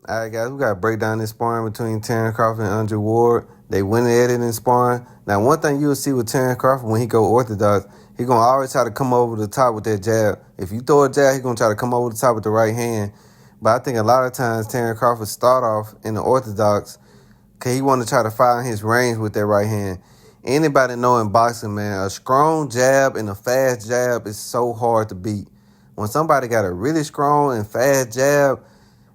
All right, guys, we got to break down this sparring between Terence Crawford and Andre Ward. They went at it in sparring. Now, one thing you'll see with Terence Crawford when he go orthodox, he going to always try to come over the top with that jab. If you throw a jab, he going to try to come over the top with the right hand. But I think a lot of times Terence Crawford start off in the orthodox because he want to try to find his range with that right hand. Anybody know in boxing, man, a strong jab and a fast jab is so hard to beat. When somebody got a really strong and fast jab,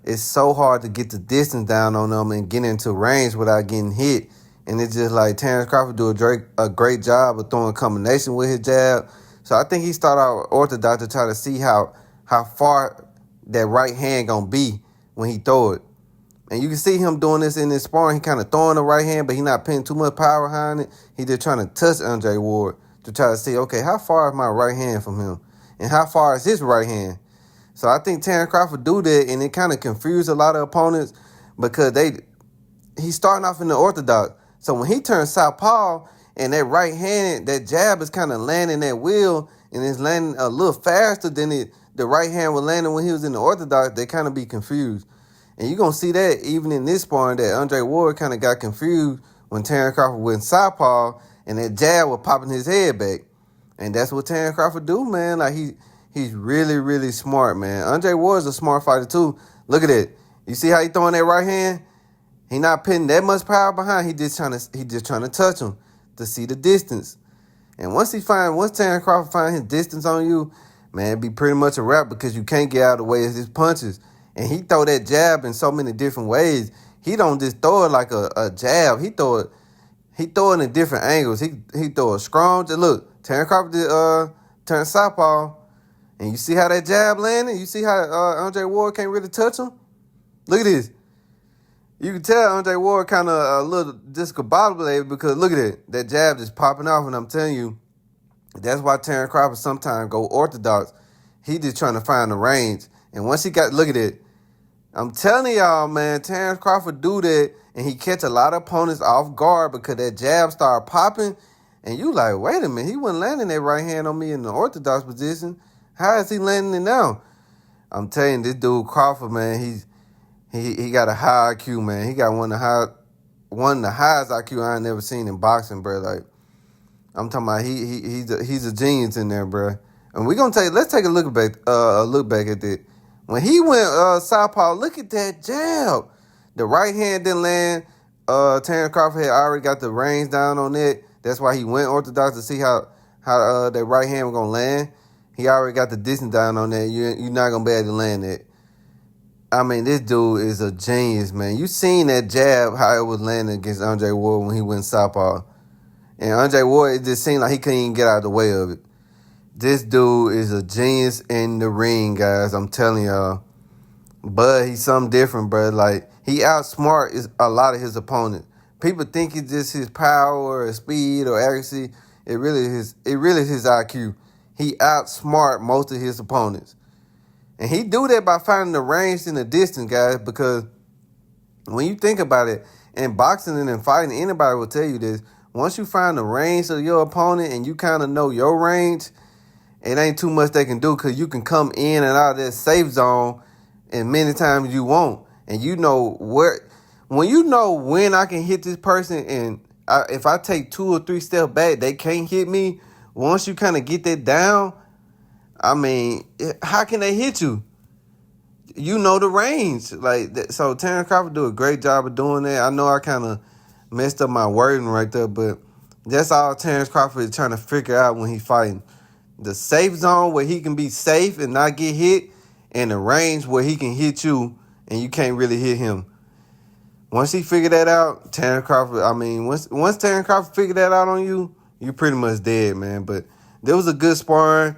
it's so hard to get the distance down on them and get into range without getting hit. And it's just like Terence Crawford do a great job of throwing combination with his jab. So I think he started out orthodox to try to see how far that right hand going to be when he throw it. And you can see him doing this in his sparring. He kind of throwing the right hand, but he not putting too much power behind it. He just trying to touch Andre Ward to try to see, okay, how far is my right hand from him? And how far is his right hand? So I think Terence Crawford do that, and it kind of confused a lot of opponents because he's starting off in the orthodox. So when he turns southpaw and that right hand, that jab is kind of landing that wheel and it's landing a little faster than the right hand was landing when he was in the orthodox, they kind of be confused. And you're going to see that even in this sparring that Andre Ward kind of got confused when Terence Crawford went southpaw and that jab was popping his head back. And that's what Terence Crawford do, man. Like he's really, really smart, man. Andre Ward's a smart fighter too. Look at it. You see how he throwing that right hand? He not putting that much power behind. He just trying to touch him to see the distance. And once Terence Crawford find his distance on you, man, it be pretty much a wrap because you can't get out of the way of his punches. And he throw that jab in so many different ways. He don't just throw it like a jab. He throw it in different angles. He throw a strong. Look, Terence Crawford did turn southpaw. And you see how that jab landed? You see how Andre Ward can't really touch him? Look at this. You can tell Andre Ward kind of a little discombobulated because look at it. That jab just popping off, and I'm telling you, that's why Terence Crawford sometimes go orthodox. He just trying to find the range. And once he look at it, I'm telling y'all, man, Terence Crawford do that, and he catch a lot of opponents off guard because that jab start popping, and you like, wait a minute, he wasn't landing that right hand on me in the orthodox position. How is he landing it now? I'm telling you, this dude Crawford, man, he got a high IQ, man. He got one of the highest IQ I ain't never seen in boxing, bro. Like, I'm talking about he's a genius in there, bro. And let's take a look back at that. When he went southpaw, look at that jab. The right hand didn't land. Terence Crawford had already got the range down on it. That's why he went orthodox to see how that right hand was gonna land. He already got the distance down on that. You're not going to be able to land it. I mean, this dude is a genius, man. You seen that jab, how it was landing against Andre Ward when he went southpaw. And Andre Ward, it just seemed like he couldn't even get out of the way of it. This dude is a genius in the ring, guys. I'm telling y'all. But he's something different, bro. Like, he outsmart a lot of his opponents. People think it's just his power or speed or accuracy. It really is his IQ. He outsmart most of his opponents. And he do that by finding the range and the distance, guys, because when you think about it, in boxing and in fighting, anybody will tell you this. Once you find the range of your opponent and you kind of know your range, it ain't too much they can do because you can come in and out of that safe zone as many times you want. And you know when you know when I can hit this person and if I take 2 or 3 steps back, they can't hit me. Once you kind of get that down, I mean, how can they hit you? You know the range. So Terence Crawford do a great job of doing that. I know I kind of messed up my wording right there, but that's all Terence Crawford is trying to figure out when he's fighting. The safe zone where he can be safe and not get hit, and the range where he can hit you and you can't really hit him. Once he figured that out, Terence Crawford, I mean, once Terence Crawford figured that out on you, you're pretty much dead, man. But there was a good sparring.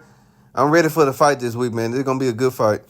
I'm ready for the fight this week, man. It's going to be a good fight.